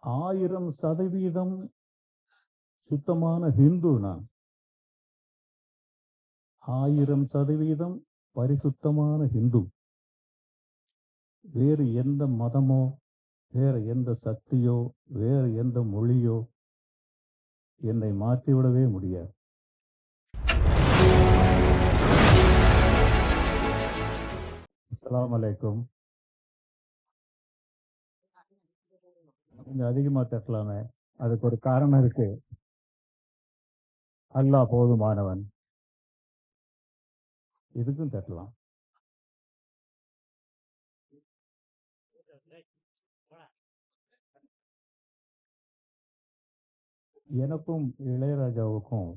1000% சுத்தமான ஹிந்து நான். 1000% பரிசுத்தமான ஹிந்து. வேறு எந்த மதமோ, வேற எந்த சக்தியோ, வேற எந்த மொழியோ என்னை மாற்றிவிடவே முடியாது. அஸ்ஸலாமு அலைக்கும். கொஞ்சம் அதிகமா தட்டலாமே. அதுக்கு ஒரு காரணம் இருக்கு. அல்லாஹ் போதுமானவன். இதுக்கும் தட்டலாம். எனக்கும் இளையராஜாவுக்கும்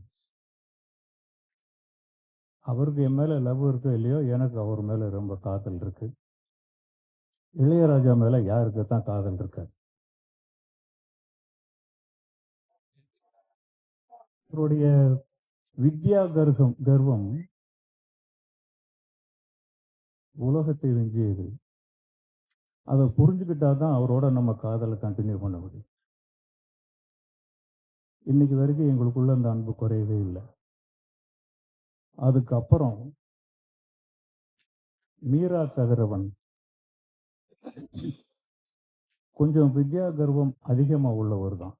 அவருக்கு என் மேல லவ் இருக்கோ இல்லையோ, எனக்கு அவர் மேல ரொம்ப காதல் இருக்கு. இளையராஜா மேல யாருக்கு தான் காதல் இருக்காது. அவருடைய வித்யா கர்வம் உலகத்தை வெஞ்சியது. அதை புரிஞ்சுக்கிட்டா தான் அவரோட நம்ம காதலை கண்டினியூ பண்ண முடியும். இன்னைக்கு வரைக்கும் எங்களுக்குள்ள அந்த அன்பு குறையவே இல்லை. அதுக்கப்புறம் மீரா கதிரவன் கொஞ்சம் வித்யா கர்வம் அதிகமா உள்ளவர் தான்.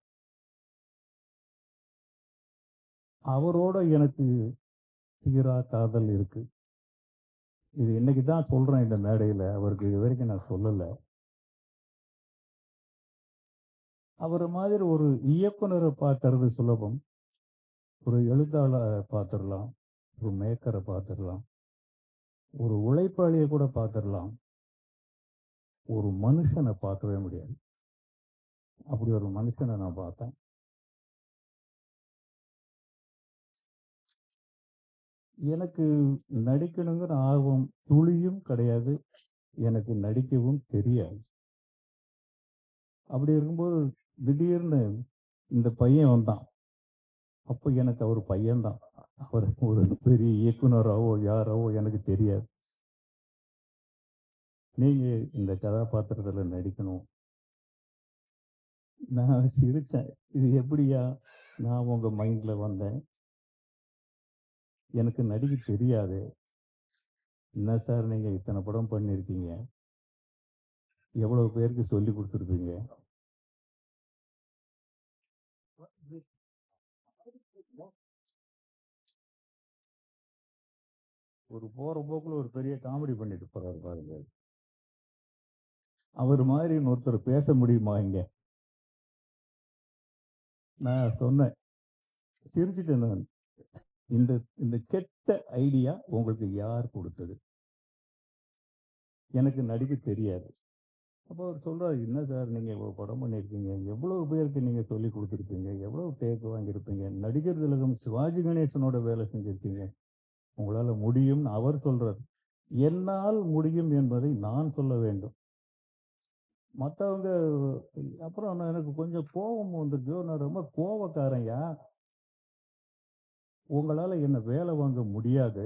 அவரோட எனக்கு தீரா காதல் இருக்கு. இது இன்னைக்கு தான் சொல்றேன் இந்த மேடையில். அவருக்கு இது வரைக்கும் நான் சொல்லலை. அவர் மாதிரி ஒரு இயக்குனரை பார்க்கறது சுலபம். ஒரு எழுத்தாளரை பார்த்துடலாம், ஒரு மேக்கரை பார்த்துடலாம், ஒரு உழைப்பாளியை கூட பார்த்துடலாம். ஒரு மனுஷனை பார்க்கவே முடியாது. அப்படி ஒரு மனுஷனை நான் பார்த்தேன். எனக்கு நடிக்கணுங்கிற ஆர்வம் துளியும் கிடையாது. எனக்கு நடிக்கவும் தெரியாது. அப்படி இருக்கும்போது திடீர்னு இந்த பையன் வந்தான். அப்போ எனக்கு அவர் பையன்தான். அவர் ஒரு பெரிய இயக்குனராவோ யாராவோ எனக்கு தெரியாது. நீங்க இந்த கதாபாத்திரத்துல நடிக்கணும். நான் சிரிச்சேன். இது எப்படியா நான் உங்க மைண்ட்ல வந்தேன்? எனக்கு நடிக்க தெரியாது. என்ன சார் நீங்க இத்தனை படம் பண்ணியிருக்கீங்க, எவ்வளவு பேருக்கு சொல்லி கொடுத்துருப்பீங்க. ஒரு போற போக்குல ஒரு பெரிய காமெடி பண்ணிட்டு போறாரு பாருங்க. அவர் மாதிரி ஒருத்தர் பேச முடியுமா இங்க? நான் சொன்னேன், சிரிச்சுட்டேன் நான். இந்த இந்த கெட்ட ஐடியா உங்களுக்கு யார் கொடுத்தது? எனக்கு நடிக்க தெரியாது. அப்போ அவர் சொல்றாரு, என்ன சார் நீங்க இவ்வளவு படம் பண்ணியிருக்கீங்க, எவ்வளவு பேருக்கு நீங்க சொல்லி கொடுத்துருப்பீங்க, எவ்வளவு டேக் வாங்கியிருப்பீங்க, நடிகர் திலகம் சிவாஜி கணேசனோட வேலை செஞ்சிருக்கீங்க, உங்களால முடியும்னு அவர் சொல்றாரு. என்னால் முடியும் என்பதை நான் சொல்ல வேண்டும். மற்றவங்க அப்புறம் எனக்கு கொஞ்சம் கோபம் வந்துருக்கு. நான் ரொம்ப கோபக்காரன்யா. உங்களால என்ன வேலை வாங்க முடியாது.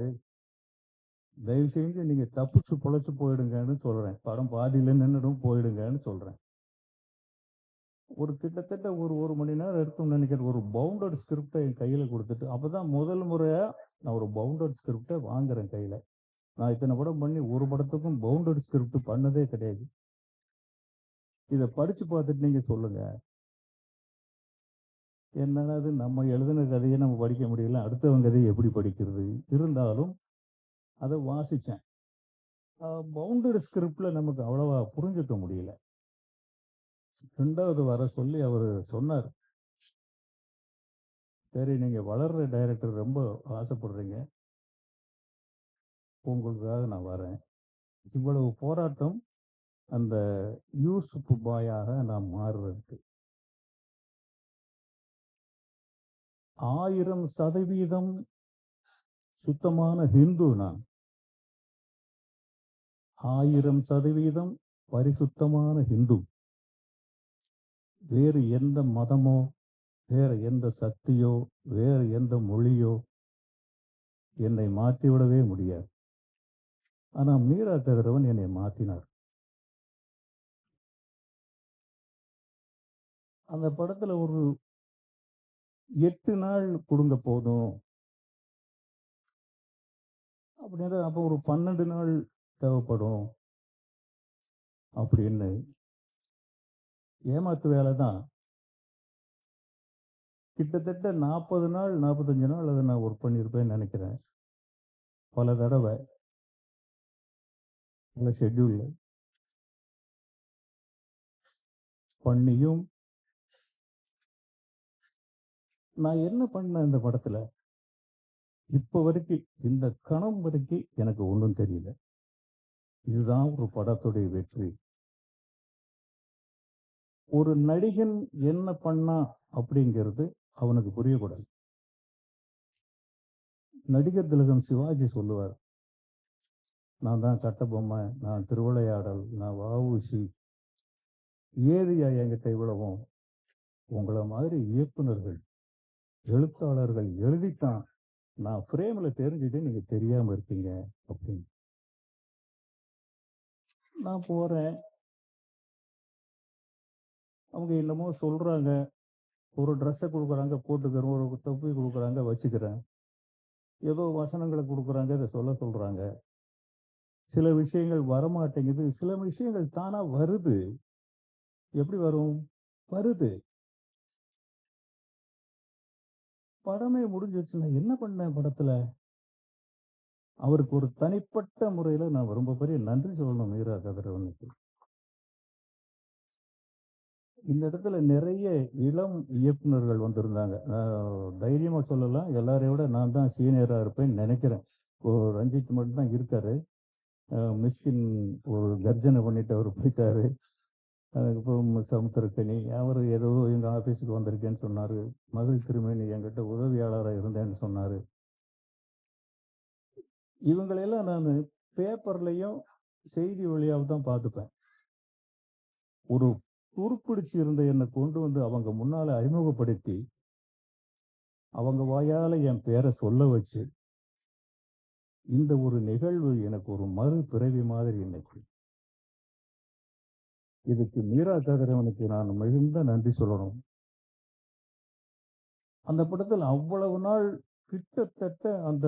தயவு செஞ்சு நீங்க தப்பிச்சு பொழைச்சு போயிடுங்கன்னு சொல்றேன். படம் பாதியில நின்றுடும், போயிடுங்கன்னு சொல்றேன். ஒரு கிட்டத்தட்ட ஒரு மணி நேரம் இருக்கும்னு நினைக்கிறேன். ஒரு பவுண்டட் ஸ்கிரிப்டை என் கையில கொடுத்துட்டு, அப்பதான் முதல் முறையா நான் ஒரு பவுண்டட் ஸ்கிரிப்டை வாங்குறேன் கையில. நான் இத்தனை படம் பண்ணி ஒரு படத்துக்கும் பவுண்டட் ஸ்கிரிப்ட் பண்ணதே கிடையாது. இதை படிச்சு பார்த்துட்டு நீங்க சொல்லுங்க. என்னன்னா அது நம்ம எழுதின கதையை நம்ம படிக்க முடியல, அடுத்தவங்க கதையை எப்படி படிக்கிறது? இருந்தாலும் அதை வாசிச்சேன். பவுண்டட் ஸ்கிரிப்ட்ல நமக்கு அவ்வளவா புரிஞ்சுக்க முடியல. 2வது வர சொல்லி அவர் சொன்னார், சரி நீங்க வளர்ற டைரக்டர் ரொம்ப ஆசைப்படுறீங்க, உங்களுக்காக நான் வரேன். இவ்வளவு போராட்டம் அந்த யூசுப் பாயாக நான் மாறுறதுக்கு. 1000% சுத்தமான ஹிந்து நான். 1000% பரிசுத்தமான ஹிந்து. வேறு எந்த மதமோ, வேற எந்த சக்தியோ, வேற எந்த மொழியோ என்னை மாற்றிவிடவே முடியாது. ஆனா மீரா கதிரவன் என்னை மாத்தினார். அந்த படத்துல ஒரு 8 நாள் குடுங்க போதும் அப்படின்ற அப்போ ஒரு 12 நாள் தேவைப்படும் அப்படின்னு ஏமாத்து வேலை தான். கிட்டத்தட்ட 40 நாள் 45 நாள் அதை நான் ஒர்க் பண்ணியிருப்பேன்னு நினைக்கிறேன். பல தடவை பல ஷெட்யூல்ல பண்ணியும் நான் என்ன பண்ணேன் இந்த படத்துல இப்ப வரைக்கும் இந்த கணம் வரைக்கும் எனக்கு ஒன்றும் தெரியல. இதுதான் ஒரு படத்துடைய வெற்றி. ஒரு நடிகன் என்ன பண்ணா அப்படிங்கிறது அவனுக்கு புரியக்கூடாது. நடிகர் திலகம் சிவாஜி சொல்லுவார், நான் தான் கட்டபொம்மை, நான் திருவிளையாடல், நான் வஉசி, ஏதியா என்கிட்ட இவ்வளவும், உங்களை மாதிரி இயக்குனர்கள் எழுத்தாளர்கள் எழுதித்தான் நான் ஃப்ரேம்ல தெரிஞ்சுட்டு நீங்க தெரியாம இருக்கீங்க அப்படின்னு. நான் போறேன், அவங்க என்னமோ சொல்றாங்க, ஒரு ட்ரெஸ்ஸை கொடுக்குறாங்க போட்டுக்கிறேன், ஒரு தொப்பி கொடுக்குறாங்க வச்சுக்கிறேன், ஏதோ வசனங்களை கொடுக்குறாங்க இதை சொல்ல சொல்றாங்க, சில விஷயங்கள் வரமாட்டேங்குது, சில விஷயங்கள் தானா வருது. எப்படி வரும்? வருது. படமே முடிஞ்சிருச்சு. நான் என்ன பண்ணேன் படத்துல? அவருக்கு ஒரு தனிப்பட்ட முறையில நான் ரொம்ப பெரிய நன்றி சொல்லணும் மீரா கதிரவனுக்கு. இந்த இடத்துல நிறைய இளம் இயக்குனர்கள் வந்திருந்தாங்க. தைரியமா சொல்லலாம், எல்லாரையும் விட நான் தான் சீனியரா இருப்பேன்னு நினைக்கிறேன். ரஞ்சித் மட்டும் தான் இருக்காரு. மிஸ்கின் ஒரு கர்ஜனை பண்ணிட்டு அவர் போயிட்டாரு. அதுக்கப்புறம் சமுத்திரக்கனி அவர் ஏதோ எங்கள் ஆஃபீஸுக்கு வந்திருக்கேன்னு சொன்னார். மகள் திருமேனி என்கிட்ட உதவியாளராக இருந்தேன்னு சொன்னார். இவங்களையெல்லாம் நான் பேப்பர்லையும் செய்தி வழியாக தான் பார்த்துப்பேன். ஒரு துருப்பிடிச்சு இருந்த என்னை கொண்டு வந்து அவங்க முன்னால அறிமுகப்படுத்தி அவங்க வாயால என் பேரை சொல்ல வச்சு இந்த ஒரு நிகழ்வு எனக்கு ஒரு மறு பிறவி மாதிரி இன்னைக்கு. இதுக்கு மீரா கதிரவனுக்கு நான் மிகுந்த நன்றி சொல்லணும். அந்த படத்தில் அவ்வளவு நாள் கிட்டத்தட்ட அந்த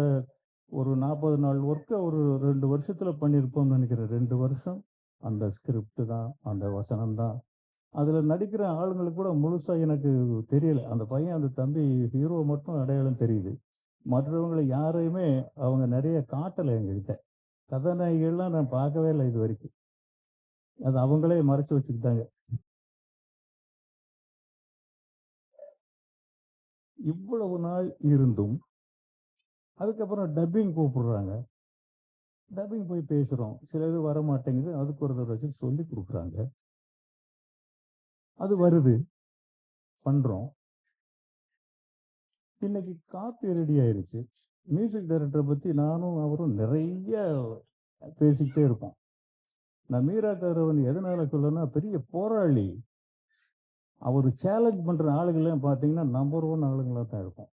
ஒரு 40 நாள் ஒர்க்கை ஒரு 2 வருஷத்துல பண்ணியிருப்போம்னு நினைக்கிறேன். 2 வருஷம் அந்த ஸ்கிரிப்ட் தான், அந்த வசனம் தான். அதுல நடிக்கிற ஆளுங்களுக்கு கூட முழுசா எனக்கு தெரியல. அந்த பையன் அந்த தம்பி ஹீரோ மட்டும் அடையாளம் தெரியுது. மற்றவங்கள யாரையுமே அவங்க நிறைய காட்டல எங்ககிட்ட. கதாநாயகிகள்லாம் நான் பார்க்கவே இல்லை இது வரைக்கும். அது அவங்களே மறைச்சு வச்சுக்கிட்டாங்க. இவ்வளவு நாள் இருந்தும் அதுக்கப்புறம் டப்பிங் கூப்பிடுறாங்க. டப்பிங் போய் பேசுறோம். சிலது வர மாட்டேங்குது. அதுக்கு ஒரு தடவை வச்சு சொல்லி குடுக்குறாங்க. அது வருது. பண்றோம். இன்னைக்கு காப்பி ரெடி ஆயிருச்சு. மியூசிக் டைரக்டர பத்தி நானும் அவரும் நிறைய பேசிக்கிட்டே இருப்போம். நான் மீரா கதிரவன் எதனால சொல்றேன்னா, பெரிய போராளி. அவரு சேலஞ்ச் பண்ற ஆளுங்கலாம் பார்த்தீங்கன்னா, நம்பர் 1 ஆளுங்களா தான் இருக்கும்.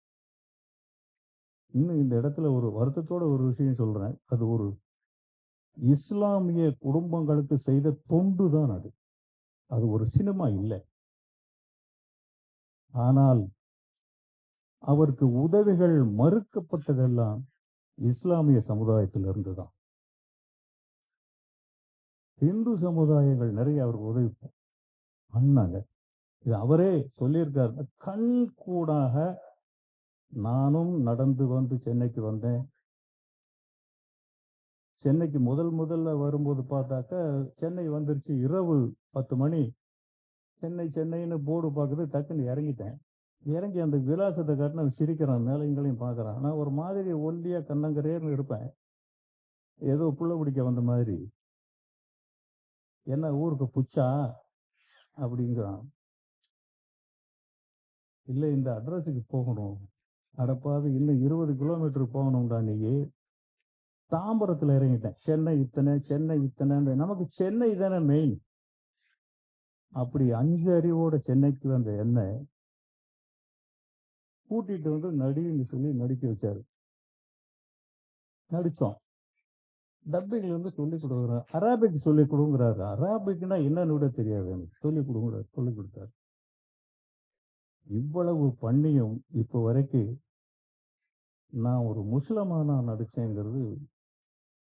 இன்னும் இந்த இடத்துல ஒரு வருத்தத்தோட ஒரு விஷயம் சொல்றேன். அது ஒரு இஸ்லாமிய குடும்பங்களுக்கு செய்த தொண்டு தான் அது. அது ஒரு சினிமா இல்ல. ஆனால் அவருக்கு உதவிகள் மறுக்கப்பட்டதெல்லாம் இஸ்லாமிய சமுதாயத்திலிருந்து தான். இந்து சமுதாயங்கள் நிறைய அவருக்கு உதவி பண்ணாங்க. இது அவரே சொல்லியிருக்காரு. கண் கூடாக நானும் நடந்து வந்து சென்னைக்கு வந்தேன். சென்னைக்கு முதல்ல வரும்போது பார்த்தாக்கா, சென்னை வந்துருச்சு. இரவு 10 மணி. சென்னைன்னு போர்டு பார்க்குது. டக்குன்னு இறங்கிட்டேன். இறங்கி அந்த விலாசத்தை காட்டினா சிரிக்கிறான். மேலையும் பார்க்குறான். நான் ஒரு மாதிரி ஒல்லியா கண்ணங்கரேர்னு இருப்பேன். ஏதோ புள்ள பிடிக்க வந்த மாதிரி. என்ன ஊருக்கு புச்சா? அப்படிங்கிறான். இல்ல இந்த அட்ரஸுக்கு போகணும். அடப்பாவி இன்னும் 20 கிலோமீட்டர் போகணும்டா நீயி. தாம்பரத்துல இறங்கிட்டேன். சென்னை இத்தனை நமக்கு சென்னை தானே மெயின். அப்படி 5 அறிவோட சென்னைக்கு வந்த என்ன கூட்டிட்டு வந்து நடின்னு சொல்லி நடிக்க வச்சாரு. நடிச்சோம். டப்பிங்ல இருந்து சொல்லி கொடுக்குறாரு. அரபிக் சொல்லி கொடுங்கிறாரு. அரபிக்னா என்னன்னு கூட தெரியாது எனக்கு. சொல்லி கொடுங்கிறாரு. சொல்லி கொடுத்தாரு. இவ்வளவு பண்ணியும் இப்போ வரைக்கும் நான் ஒரு முஸ்லிமா நான் நடிச்சேங்கிறது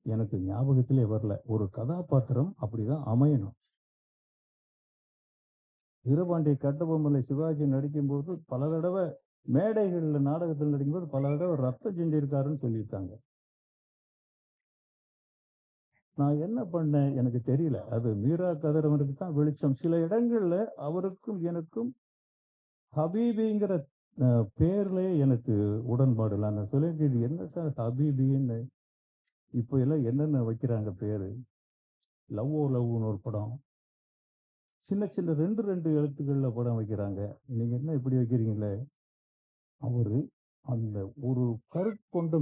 எனக்கு ஞாபகத்திலே வரல. ஒரு கதாபாத்திரம் அப்படிதான் அமையணும். வீரபாண்டிய கட்டபொம்மன்ல சிவாஜி நடிக்கும்போது பல தடவ மேடைகள்ல நாடகத்துல நடிக்கும்போது பல தடவ ரத்தம் சிந்தியிருக்காருன்னு சொல்லியிருக்காங்க. நான் என்ன பண்ணேன் எனக்கு தெரியல. அது மீரா கதிரவனுக்கு தான் வெளிச்சம். சில இடங்கள்ல அவருக்கும் எனக்கும் ஹபீபிங்கிற பேர்லயே எனக்கு உடன்பாடு இல்ல. நான் சொல்லியிருக்கேன், "இது என்ன சார் ஹபீபின்னு?" இப்ப எல்லாம் என்னென்ன வைக்கிறாங்க பேரு. லவ்வோ லவ்வுன்னு ஒரு படம். சின்ன சின்ன 2, 2 எழுத்துக்கள்ல படம் வைக்கிறாங்க. நீங்க என்ன இப்படி வைக்கிறீங்களே? அவரு அந்த ஒரு கருக்கொண்ட